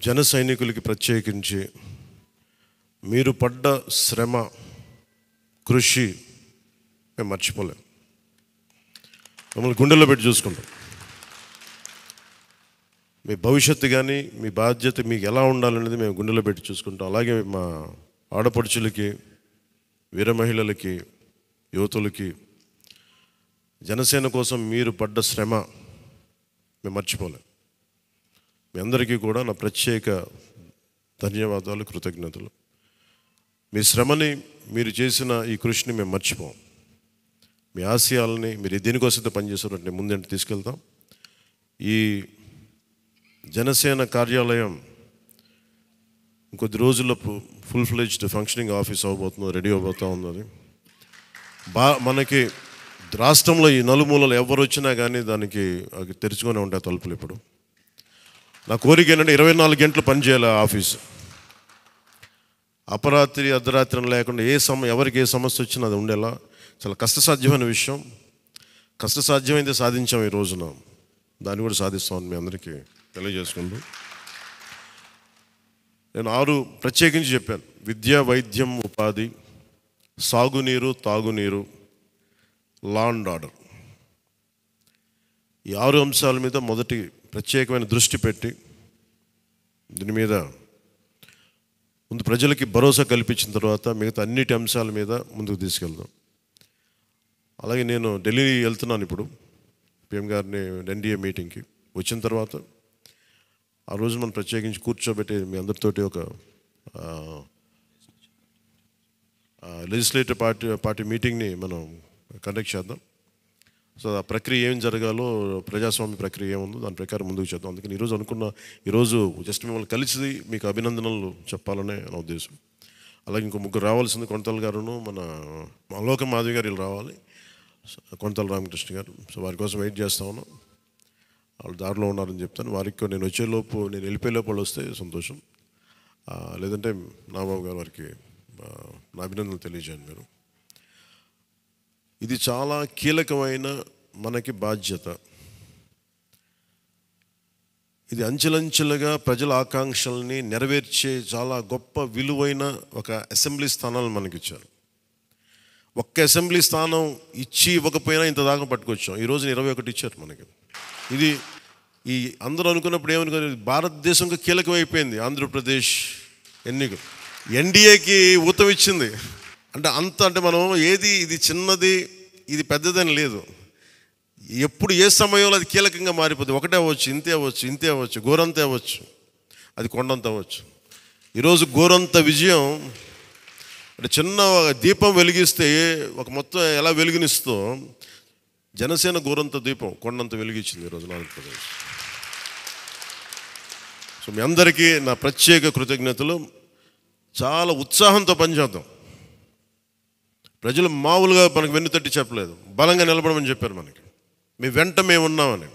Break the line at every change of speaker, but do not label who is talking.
జన సైనికులకి ప్రత్యేకించి మీరు పడ్డ శ్రమ, కృషి మేము మర్చిపోలేం. మమ్మల్ని గుండెల్లో పెట్టి చూసుకుంటాం. మీ భవిష్యత్తు కానీ మీ బాధ్యత మీకు ఎలా ఉండాలనేది మేము గుండెలో పెట్టి చూసుకుంటాం. అలాగే మా ఆడపడుచులకి, వీర మహిళలకి, యువతులకి జనసేన కోసం మీరు పడ్డ శ్రమ మేము మర్చిపోలేం. మీ అందరికీ కూడా నా ప్రత్యేక ధన్యవాదాలు, కృతజ్ఞతలు. మీ శ్రమని, మీరు చేసిన ఈ కృషిని మేము మర్చిపోం. మీ ఆశయాలని మీరు దేనికోసం పనిచేస్తున్నట్టు ముందంటే తీసుకెళ్తాం. ఈ జనసేన కార్యాలయం ఇంకొద్ది రోజుల్లో ఫుల్ ఫ్లెడ్జ్డ్ ఫంక్షనింగ్ ఆఫీస్ అవ్వబోతుంది, రెడీ అవబోతూ ఉన్నది. మనకి రాష్ట్రంలో ఈ నలుమూలలు ఎవరు వచ్చినా కానీ దానికి తెరుచుకొని ఉంటాయి తలుపులు. ఇప్పుడు నా కోరిక ఏంటంటే 24 గంటలు పనిచేయాలి ఆఫీసు. అపరాత్రి అర్ధరాత్రి లేకుండా ఎవరికి ఏ సమస్య వచ్చినా అది ఉండేలా. చాలా కష్టసాధ్యమైన విషయం. కష్టసాధ్యమైతే సాధించాం ఈ రోజున, దాన్ని కూడా సాధిస్తామని మీ అందరికీ తెలియజేసుకుంటూ నేను 6 ప్రత్యేకించి చెప్పాను. విద్య, వైద్యం, ఉపాధి, సాగునీరు, తాగునీరు, లా అండ్ ఆర్డర్. ఈ 6 అంశాల మీద మొదటి ప్రత్యేకమైన దృష్టి పెట్టి దీని మీద ముందు ప్రజలకి భరోసా కల్పించిన తర్వాత మిగతా అన్నిటి అంశాల మీద ముందుకు తీసుకెళ్దాం. అలాగే నేను ఢిల్లీ వెళ్తున్నాను ఇప్పుడు పిఎం గారిని ఎన్డీఏ మీటింగ్కి. వచ్చిన తర్వాత ఆ రోజు మనం ప్రత్యేకించి కూర్చోబెట్టి మీ అందరితోటి ఒక లెజిస్లేటివ్ పార్టీ మీటింగ్ని మనం కండక్ట్ చేద్దాం. సో ఆ ప్రక్రియ ఏం జరగాలో, ప్రజాస్వామ్య ప్రక్రియ ఏముందో దాని ప్రకారం ముందుకు చేద్దాం. అందుకని ఈరోజు జస్ట్ మిమ్మల్ని కలిసి మీకు అభినందనలు చెప్పాలనే నా ఉద్దేశం. అలాగే ఇంకో 3 రావాల్సింది, కొనతల గారును మన లోక మాధవి గారు వీళ్ళు రావాలి, కొనతల రామకృష్ణ గారు. సో వారి కోసం వెయిట్ చేస్తా ఉన్నాం. వాళ్ళు దారిలో ఉన్నారని చెప్తాను. వారికి నేను వెళ్ళిపోయేలోపు వాళ్ళు వస్తే సంతోషం. లేదంటే నాబాబు గారు వారికి నా అభినందనలు తెలియజేయండి మీరు. ఇది చాలా కీలకమైన మనకి బాధ్యత. ఇది అంచెలంచెలుగా ప్రజల ఆకాంక్షల్ని నెరవేర్చే చాలా గొప్ప విలువైన ఒక అసెంబ్లీ స్థానాలను మనకి ఇచ్చారు. ఒక్క అసెంబ్లీ స్థానం ఇవ్వకపోయినా ఇంత దాకా పట్టుకొచ్చాం. ఈరోజు 21 ఇచ్చారు మనకి. ఇది ఈ అందరూ అనుకున్నప్పుడు ఏమనుకున్నారు, భారతదేశంగా కీలకమైపోయింది ఆంధ్రప్రదేశ్ ఎన్నికలు. ఎన్డీఏకి ఊతం ఇచ్చింది. అంటే మనం ఇది చిన్నది, ఇది పెద్దదని లేదు. ఎప్పుడు ఏ సమయంలో అది కీలకంగా మారిపోతుంది. ఒకటే అవ్వచ్చు, ఇంతే అవ్వచ్చు, గోరంత అవ్వచ్చు, అది కొండంత అవ్వచ్చు. ఈరోజు గోరంత విజయం అంటే చిన్న దీపం వెలిగిస్తే ఒక మొత్తం ఎలా వెలుగునిస్తో జనసేన గోరంత దీపం కొండంత వెలిగించింది ఈరోజు ఆంధ్రప్రదేశ్. సో మీ అందరికీ నా ప్రత్యేక కృతజ్ఞతలు. చాలా ఉత్సాహంతో పనిచేద్దాం. ప్రజలు మామూలుగా మనకు వెన్ను తట్టి చెప్పలేదు, బలంగా నిలబడమని చెప్పారు మనకి. మీ వెంట మేము ఉన్నామని.